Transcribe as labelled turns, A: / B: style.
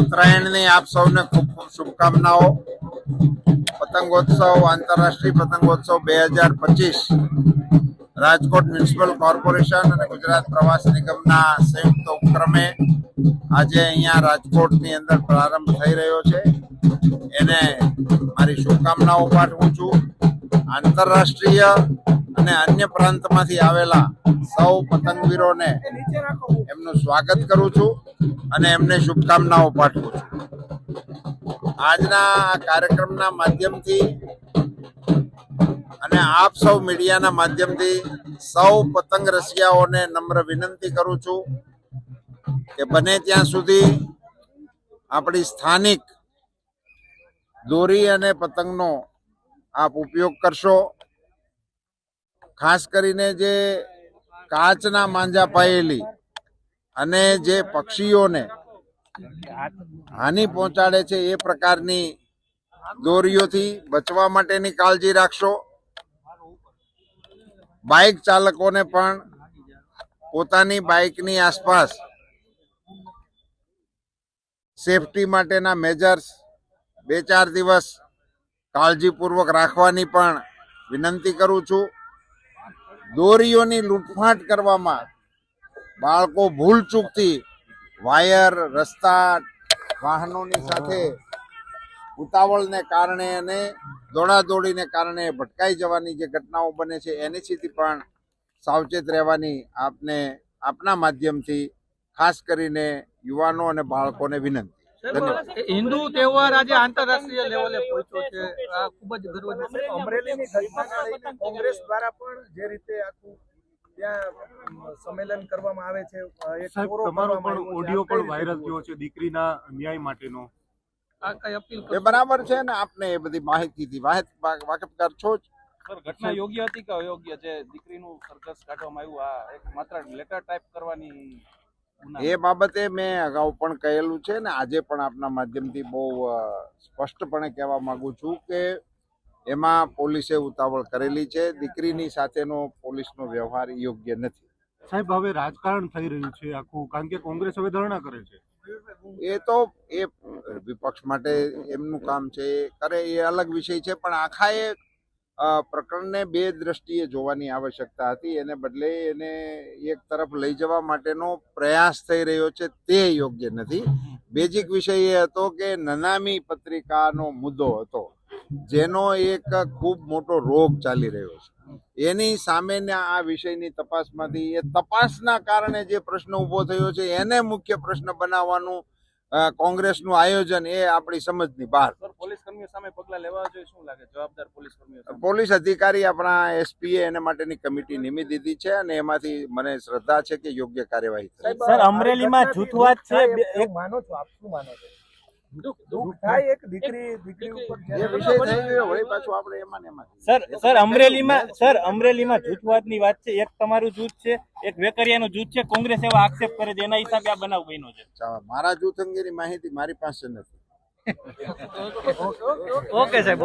A: ઉત્તરાયણની આપ સૌને ખૂબ ખૂબ શુભકામનાઓ. પતંગોત્સવ, આંતરરાષ્ટ્રીય પતંગોત્સવ 2025 રાજકોટ મ્યુનિસિપલ કોર્પોરેશન અને ગુજરાત પ્રવાસ નિગમના સંયુક્ત ઉપક્રમે આજે અહીંયા રાજકોટની અંદર પ્રારંભ થઈ રહ્યો છે. એને મારી શુભકામનાઓ પાઠવું છું. આંતરરાષ્ટ્રીય અને અન્ય પ્રાંતમાંથી આવેલા સૌ પતંગવીરોને એમનું સ્વાગત કરું છું અને એમને શુભકામનાઓ પાઠવું છું. આજના કાર્યક્રમના માધ્યમથી અને આપ સૌ મીડિયાના માધ્યમથી સૌ પતંગ રસિયાઓને નમ્ર વિનંતી કરું છું કે બને ત્યાં સુધી આપણી સ્થાનિક દોરી અને પતંગનો આપ ઉપયોગ કરશો. ખાસ કરીને જે કાચના માંજા પાયેલી અને જે પક્ષીઓને હાનિ પહોંચાડે છે એ પ્રકારની દોરીઓથી બચવા માટેની કાળજી રાખશો. બાઇક ચાલકોને પણ પોતાની બાઇકની આસપાસ સેફટી માટેના મેજર્સ 2-4 દિવસ કાળજીપૂર્વક રાખવાની પણ વિનંતી કરું છું. દોરીઓની લૂંટફાટ કરવામાં બાળકો ભૂલચૂકથી વાયર, રસ્તા, વાહનોની સાથે ઉતાવળને કારણે અને દોડાદોડીને કારણે ભટકાઈ જવાની જે ઘટનાઓ બને છે એનીથી પણ સાવચેત રહેવાની આપના માધ્યમથી ખાસ કરીને યુવાનો અને બાળકોને વિનંતી. ધન્યવાદ.
B: હિન્દુ તહેવાર આજે આંતરરાષ્ટ્રીય લેવલે પહોંચ્યો છે, આ ખૂબ જ ગર્વની છે.
C: અમરેલીની ઘટનાને લઈને કોંગ્રેસ દ્વારા પણ જે રીતે આખું ત્યાં સંમેલન કરવામાં આવે છે, એક
D: તમારો પણ ઓડિયો પણ વાયરલ થયો છે દીકરીના ન્યાય માટેનો.
B: આ કઈ અપીલ
A: એ બરાબર છે ને, આપને એ બધી માહિતીથી વાકેફકાર છો જ.
E: સર, ઘટના યોગ્ય હતી કે અયોગ્ય છે? દીકરીનું સરઘસ કાઢવામાં આવ્યું, આ એક માત્ર લેટર ટાઈપ કરવાની
A: એ બાબતે મેં અગાઉ પણ કહેલું છે ને આજે પણ આપના માધ્યમથી બહુ સ્પષ્ટપણે કહેવા માંગુ છું કે એમાં પોલીસે ઉતાવળ કરેલી છે. દીકરીની સાથેનો પોલીસનો વ્યવહાર યોગ્ય નથી.
D: સાહેબ, હવે રાજકારણ થઈ રહ્યું છે આખું, કારણ કે કોંગ્રેસ હવે ધરણા કરે છે.
A: એ તો એ વિપક્ષ માટે એમનું કામ છે, એ કરે, એ અલગ વિષય છે. પણ આખા એ પ્રકરણને બે દ્રષ્ટિએ જોવાની આવશ્યકતા હતી. એને બદલે એને એક તરફ લઈ જવા માટેનો પ્રયાસ થઈ રહ્યો છે, તે યોગ્ય નથી. બેઝિક વિષય એ હતો કે નનામી પત્રિકાનો મુદ્દો હતો, જેનો એક ખૂબ મોટો રોગ ચાલી રહ્યો છે. એની સામેના આ વિષયની તપાસમાંથી એ તપાસના કારણે જે પ્રશ્ન ઊભો થયો છે એને મુખ્ય પ્રશ્ન બનાવવાનું કોંગ્રેસનું આયોજન એ આપણી સમજની બહાર.
E: પોલીસ કર્મીઓ સામે પગલા લેવા જોઈએ, શું લાગે જવાબદાર પોલીસ કર્મીઓ?
A: પોલીસ અધિકારી આપણા એસપીએ એને માટેની કમિટી નિમી દીધી છે અને એમાંથી મને શ્રદ્ધા છે કે યોગ્ય કાર્યવાહી થશે.
F: સર, અમરેલીમાં જૂથવાદ છે,
C: એક માનો છો, આપ શું માનો છો? દુઃખ થાય એક દીકરી ઉપર
A: એ વિષય થઈ ગયો, વળી પાછું આપણે એમાં ને એમાં.
F: સર અમરેલીમાં જૂથવાદની વાત છે. એક તમારું જૂથ છે, એક વેકરિયાનું જૂથ છે. કોંગ્રેસ એવા આક્ષેપ કરે છે, એના હિસાબે આ બનાવ બન્યો છે.
A: મારા જૂથ અંગેની માહિતી મારી પાસે નથી.
F: ઓકે સાહેબ.